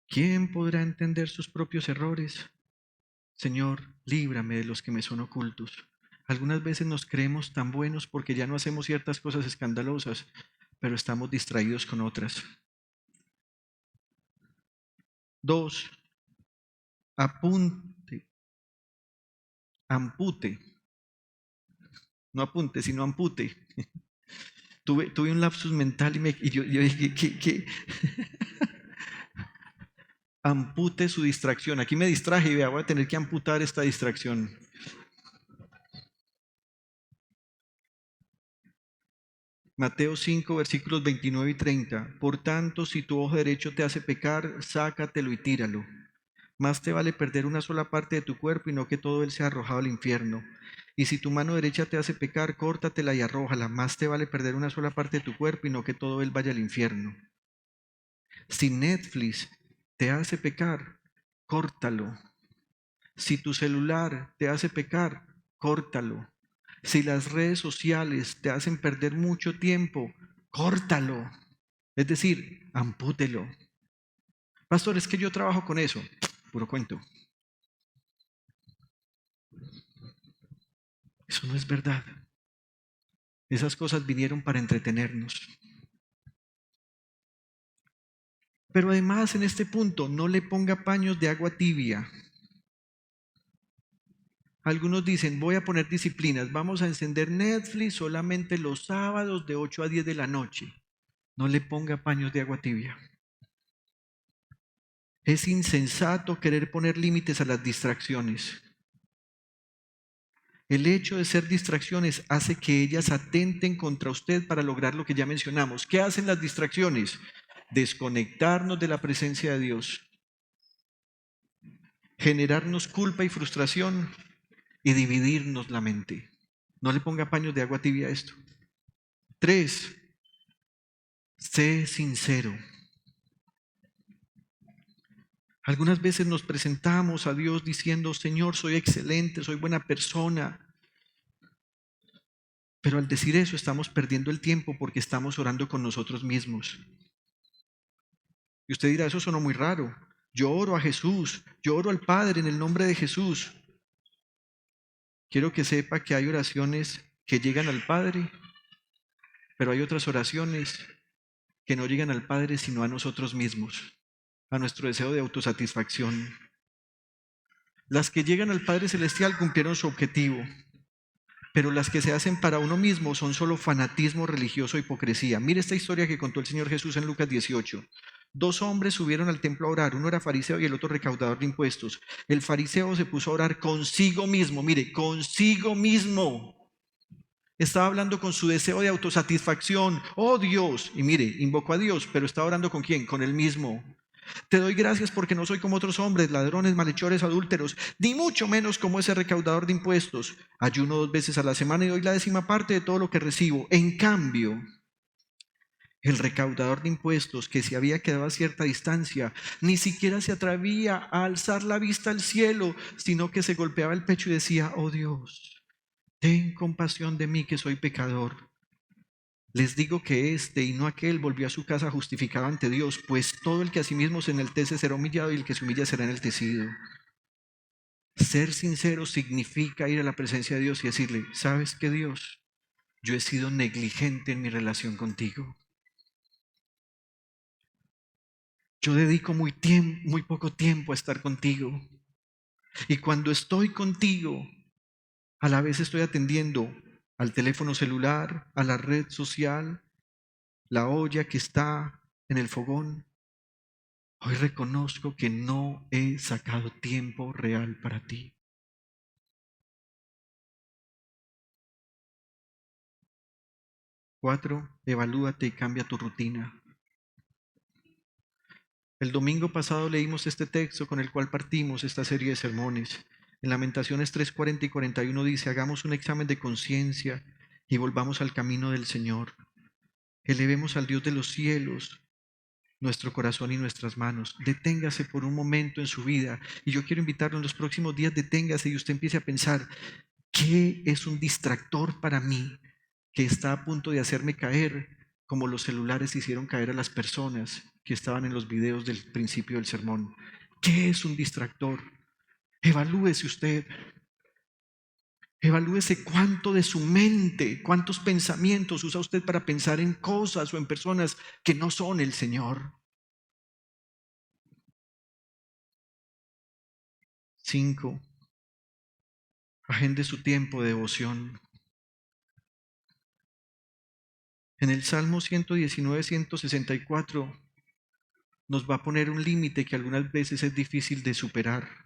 ¿quién podrá entender sus propios errores? Señor, líbrame de los que me son ocultos. Algunas veces nos creemos tan buenos porque ya no hacemos ciertas cosas escandalosas, pero estamos distraídos con otras. 2, apunte, ampute, no apunte, sino ampute. Tuve un lapsus mental y yo dije, ¿qué? Ampute su distracción. Aquí me distraje y vea, voy a tener que amputar esta distracción. Mateo 5, versículos 29 y 30. Por tanto, si tu ojo derecho te hace pecar, sácatelo y tíralo. Más te vale perder una sola parte de tu cuerpo y no que todo él sea arrojado al infierno. Y si tu mano derecha te hace pecar, córtatela y arrójala. Más te vale perder una sola parte de tu cuerpo y no que todo él vaya al infierno. Si Netflix te hace pecar, córtalo. Si tu celular te hace pecar, córtalo. Si las redes sociales te hacen perder mucho tiempo, córtalo. Es decir, ampútelo. Pastor, es que yo trabajo con eso. Puro cuento. Eso no es verdad. Esas cosas vinieron para entretenernos. Pero además en este punto, no le ponga paños de agua tibia. Algunos dicen, voy a poner disciplinas, vamos a encender Netflix solamente los sábados de 8 a 10 de la noche. No le ponga paños de agua tibia. Es insensato querer poner límites a las distracciones. El hecho de ser distracciones hace que ellas atenten contra usted para lograr lo que ya mencionamos. ¿Qué hacen las distracciones? Desconectarnos de la presencia de Dios, generarnos culpa y frustración y dividirnos la mente. No le ponga paños de agua tibia a esto. 3, sé sincero. Algunas veces nos presentamos a Dios diciendo, Señor, soy excelente, soy buena persona. Pero al decir eso estamos perdiendo el tiempo porque estamos orando con nosotros mismos. Y usted dirá, eso sonó muy raro. Yo oro a Jesús, yo oro al Padre en el nombre de Jesús. Quiero que sepa que hay oraciones que llegan al Padre, pero hay otras oraciones que no llegan al Padre sino a nosotros mismos, a nuestro deseo de autosatisfacción. Las que llegan al Padre Celestial cumplieron su objetivo, pero las que se hacen para uno mismo son solo fanatismo religioso e hipocresía. Mire esta historia que contó el Señor Jesús en Lucas 18. Dos hombres subieron al templo a orar, uno era fariseo y el otro recaudador de impuestos. El fariseo se puso a orar consigo mismo, mire, consigo mismo. Estaba hablando con su deseo de autosatisfacción. Oh Dios, y mire, invocó a Dios, pero estaba orando ¿con quién? Con él mismo. Te doy gracias porque no soy como otros hombres, ladrones, malhechores, adúlteros, ni mucho menos como ese recaudador de impuestos. Ayuno 2 veces a la semana y doy la 10ª parte de todo lo que recibo. En cambio, el recaudador de impuestos, que se había quedado a cierta distancia, ni siquiera se atrevía a alzar la vista al cielo, sino que se golpeaba el pecho y decía, oh Dios, ten compasión de mí que soy pecador. Les digo que este y no aquel volvió a su casa justificado ante Dios, pues todo el que a sí mismo se enaltece será humillado y el que se humilla será enaltecido. Ser sincero significa ir a la presencia de Dios y decirle, ¿sabes qué, Dios? Yo he sido negligente en mi relación contigo. Yo dedico muy poco tiempo a estar contigo. Y cuando estoy contigo, a la vez estoy atendiendo al teléfono celular, a la red social, la olla que está en el fogón. Hoy reconozco que no he sacado tiempo real para ti. Cuatro, evalúate y cambia tu rutina. El domingo pasado leímos este texto con el cual partimos esta serie de sermones. En Lamentaciones 3:40 y 41 dice, hagamos un examen de conciencia y volvamos al camino del Señor. Elevemos al Dios de los cielos nuestro corazón y nuestras manos. Deténgase por un momento en su vida y yo quiero invitarlo en los próximos días, deténgase y usted empiece a pensar, ¿qué es un distractor para mí que está a punto de hacerme caer como los celulares hicieron caer a las personas que estaban en los videos del principio del sermón? ¿Qué es un distractor? Evalúese usted. Evalúese cuánto de su mente, cuántos pensamientos usa usted para pensar en cosas o en personas que no son el Señor. 5. Agende su tiempo de devoción. En el Salmo 119, 164 nos va a poner un límite que algunas veces es difícil de superar.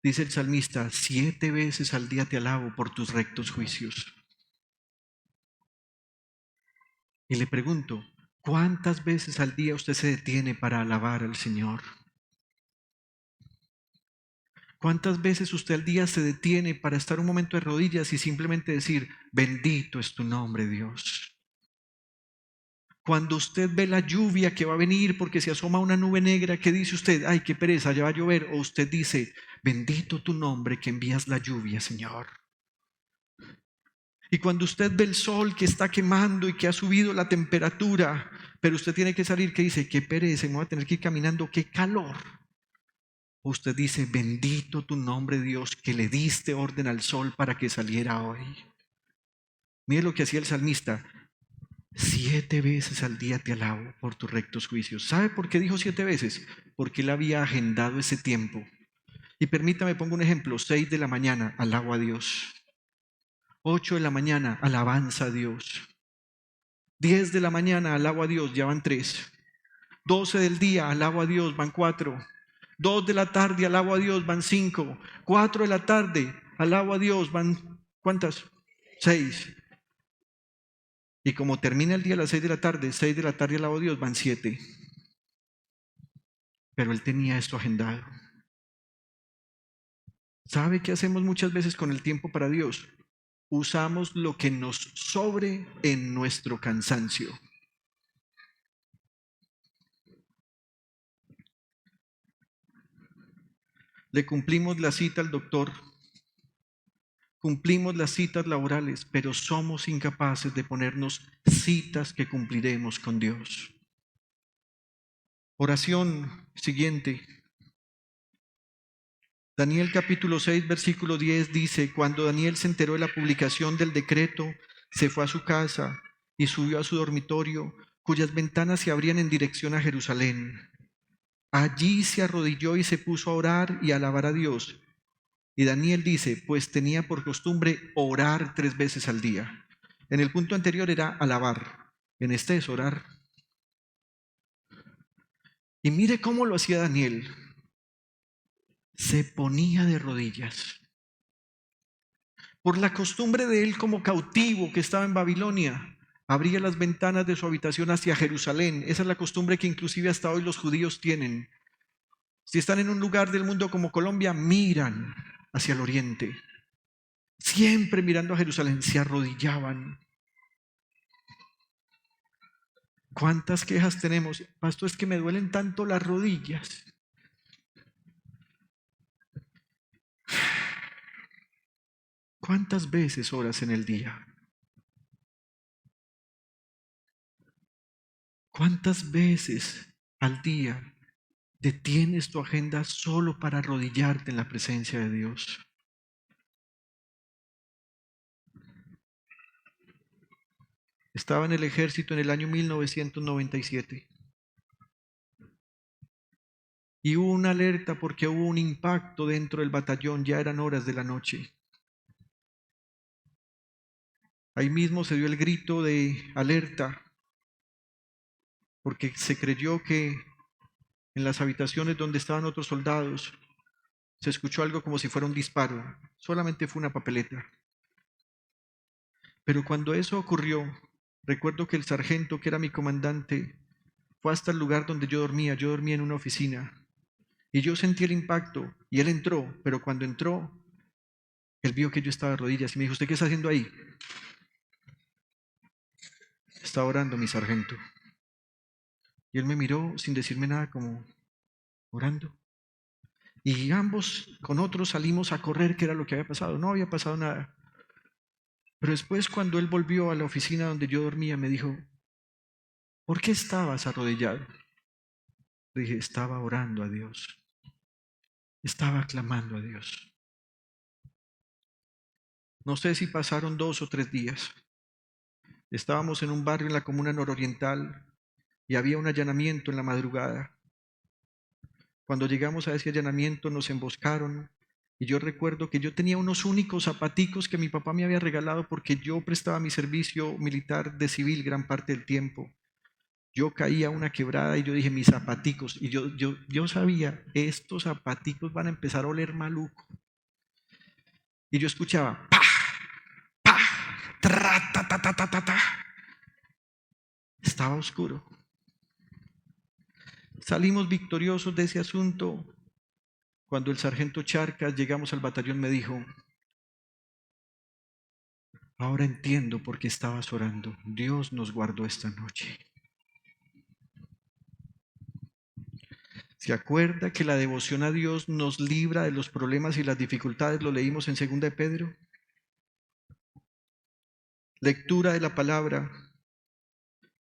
Dice el salmista, 7 veces al día te alabo por tus rectos juicios. Y le pregunto, ¿cuántas veces al día usted se detiene para alabar al Señor? ¿Cuántas veces usted al día se detiene para estar un momento de rodillas y simplemente decir, bendito es tu nombre, Dios? Cuando usted ve la lluvia que va a venir porque se asoma una nube negra, ¿qué dice usted? Ay, qué pereza, ya va a llover. O usted dice, bendito tu nombre que envías la lluvia, Señor. Y cuando usted ve el sol que está quemando y que ha subido la temperatura, pero usted tiene que salir, ¿qué dice? Qué pereza, me voy a tener que ir caminando, qué calor. O usted dice, bendito tu nombre, Dios, que le diste orden al sol para que saliera hoy. Mire lo que hacía el salmista. 7 veces al día te alabo por tus rectos juicios. ¿Sabe por qué dijo 7 veces? Porque él había agendado ese tiempo. Y permítame, pongo un ejemplo. 6 de la mañana, alabo a Dios. 8 de la mañana, alabanza a Dios. 10 de la mañana, alabo a Dios, ya van 3. 12 del día, alabo a Dios, van 4. 2 de la tarde, alabo a Dios, van 5. 4 de la tarde, alabo a Dios, van ¿cuántas? 6. Y como termina el día a las 6 de la tarde, 6 de la tarde alabo a Dios, van 7. Pero él tenía esto agendado. ¿Sabe qué hacemos muchas veces con el tiempo para Dios? Usamos lo que nos sobre en nuestro cansancio. le cumplimos la cita al doctor, cumplimos las citas laborales, pero somos incapaces de ponernos citas que cumpliremos con Dios. Oración siguiente. Daniel capítulo 6, versículo 10 dice, cuando Daniel se enteró de la publicación del decreto, se fue a su casa y subió a su dormitorio, cuyas ventanas se abrían en dirección a Jerusalén. Allí se arrodilló y se puso a orar y a alabar a Dios. Y Daniel dice, pues tenía por costumbre orar 3 veces al día. En el punto anterior era alabar, en este es orar. Y mire cómo lo hacía Daniel. Se ponía de rodillas. Por la costumbre de él como cautivo que estaba en Babilonia, abría las ventanas de su habitación hacia Jerusalén. Esa es la costumbre que inclusive hasta hoy los judíos tienen. Si están en un lugar del mundo como Colombia, miran hacia el oriente. Siempre mirando a Jerusalén, se arrodillaban. ¿Cuántas quejas tenemos? Pastor, es que me duelen tanto las rodillas. ¿Cuántas veces oras en el día? ¿Cuántas veces al día detienes tu agenda solo para arrodillarte en la presencia de Dios? Estaba en el ejército en el año 1997 y hubo una alerta porque hubo un impacto dentro del batallón, ya eran horas de la noche. Ahí mismo se dio el grito de alerta porque se creyó que en las habitaciones donde estaban otros soldados se escuchó algo como si fuera un disparo. Solamente fue una papeleta. Pero cuando eso ocurrió, recuerdo que el sargento, que era mi comandante, fue hasta el lugar donde yo dormía. Yo dormía en una oficina. Y yo sentí el impacto y él entró, pero cuando entró, él vio que yo estaba de rodillas y me dijo, ¿usted qué está haciendo ahí? Estaba orando, mi sargento. Y él me miró sin decirme nada, como orando. Y ambos con otros salimos a correr, qué era lo que había pasado. No había pasado nada. Pero después, cuando él volvió a la oficina donde yo dormía, me dijo, ¿por qué estabas arrodillado? Le dije, estaba orando a Dios. Estaba clamando a Dios. No sé si pasaron 2 o 3 días. Estábamos en un barrio en la comuna nororiental y había un allanamiento en la madrugada. Cuando llegamos a ese allanamiento nos emboscaron y yo recuerdo que yo tenía unos únicos zapaticos que mi papá me había regalado porque yo prestaba mi servicio militar de civil gran parte del tiempo. Yo caí a una quebrada y yo dije, mis zapaticos, y yo sabía, estos zapaticos van a empezar a oler maluco. Y yo escuchaba, pa, pa, tra, ta, ta, ta, ta, ta, ta. Estaba oscuro. Salimos victoriosos de ese asunto. Cuando el sargento Charcas llegamos al batallón me dijo, ahora entiendo por qué estabas orando. Dios nos guardó esta noche. ¿Se acuerda que la devoción a Dios nos libra de los problemas y las dificultades? Lo leímos en 2 de Pedro. Lectura de la palabra.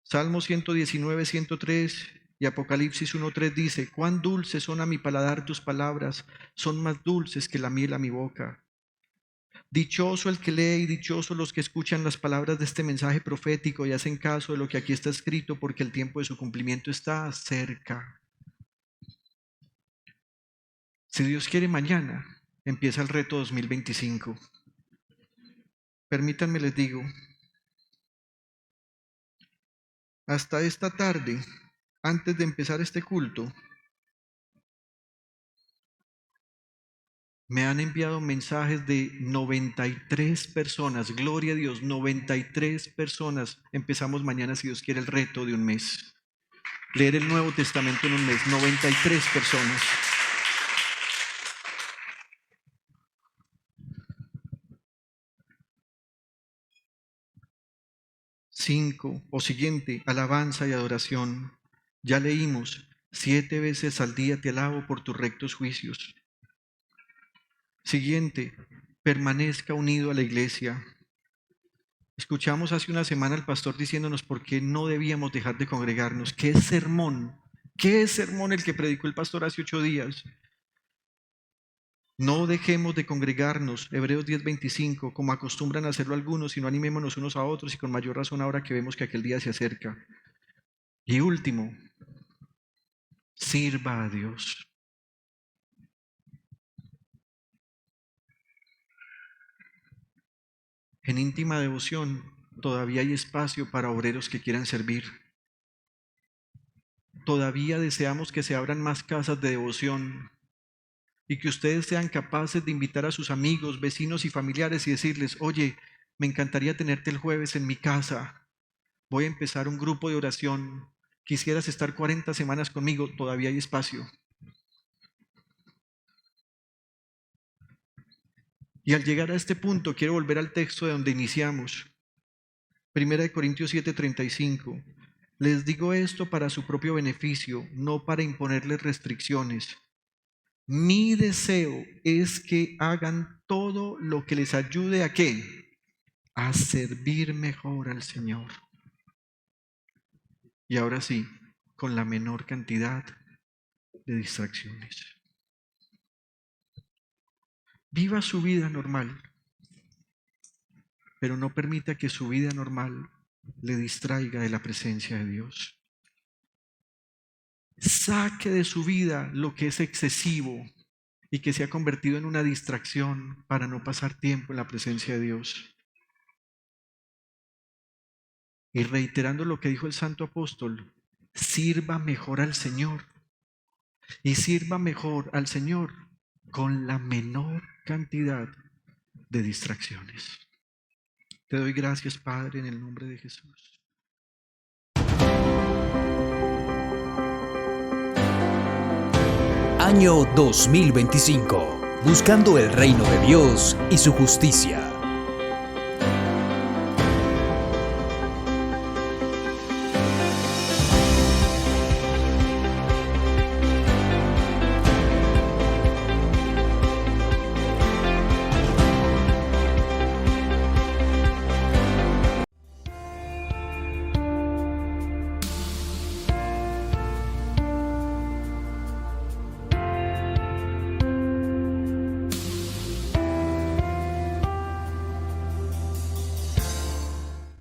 Salmo 119, 103 y Apocalipsis 1:3 dice, cuán dulces son a mi paladar tus palabras, son más dulces que la miel a mi boca. Dichoso el que lee y dichosos los que escuchan las palabras de este mensaje profético y hacen caso de lo que aquí está escrito, porque el tiempo de su cumplimiento está cerca. Si Dios quiere, mañana empieza el reto 2025. Permítanme les digo, hasta esta tarde, antes de empezar este culto, me han enviado mensajes de 93 personas. Gloria a Dios, 93 personas. Empezamos mañana, si Dios quiere, el reto de un mes. Leer el Nuevo Testamento en un mes. 93 personas. Cinco, o siguiente, alabanza y adoración. Ya leímos, 7 veces al día te alabo por tus rectos juicios. Siguiente, permanezca unido a la iglesia. Escuchamos hace una semana al pastor diciéndonos por qué no debíamos dejar de congregarnos. ¿Qué sermón el que predicó el pastor hace 8 días? No dejemos de congregarnos, Hebreos 10:25, como acostumbran a hacerlo algunos, sino animémonos unos a otros y con mayor razón ahora que vemos que aquel día se acerca. Y último, sirva a Dios. En íntima devoción todavía hay espacio para obreros que quieran servir. Todavía deseamos que se abran más casas de devoción y que ustedes sean capaces de invitar a sus amigos, vecinos y familiares y decirles: oye, me encantaría tenerte el jueves en mi casa. Voy a empezar un grupo de oración. Quisieras estar 40 semanas conmigo. Todavía hay espacio. Y al llegar a este punto, quiero volver al texto de donde iniciamos. 1 Corintios 7:35. Les digo esto para su propio beneficio, no para imponerles restricciones. Mi deseo es que hagan todo lo que les ayude ¿a qué? A servir mejor al Señor. Y ahora sí, con la menor cantidad de distracciones. Viva su vida normal, pero no permita que su vida normal le distraiga de la presencia de Dios. Saque de su vida lo que es excesivo y que se ha convertido en una distracción para no pasar tiempo en la presencia de Dios. Y reiterando lo que dijo el santo apóstol, sirva mejor al Señor. Y sirva mejor al Señor con la menor cantidad de distracciones. Te doy gracias, Padre, en el nombre de Jesús. Año 2025. Buscando el reino de Dios y su justicia.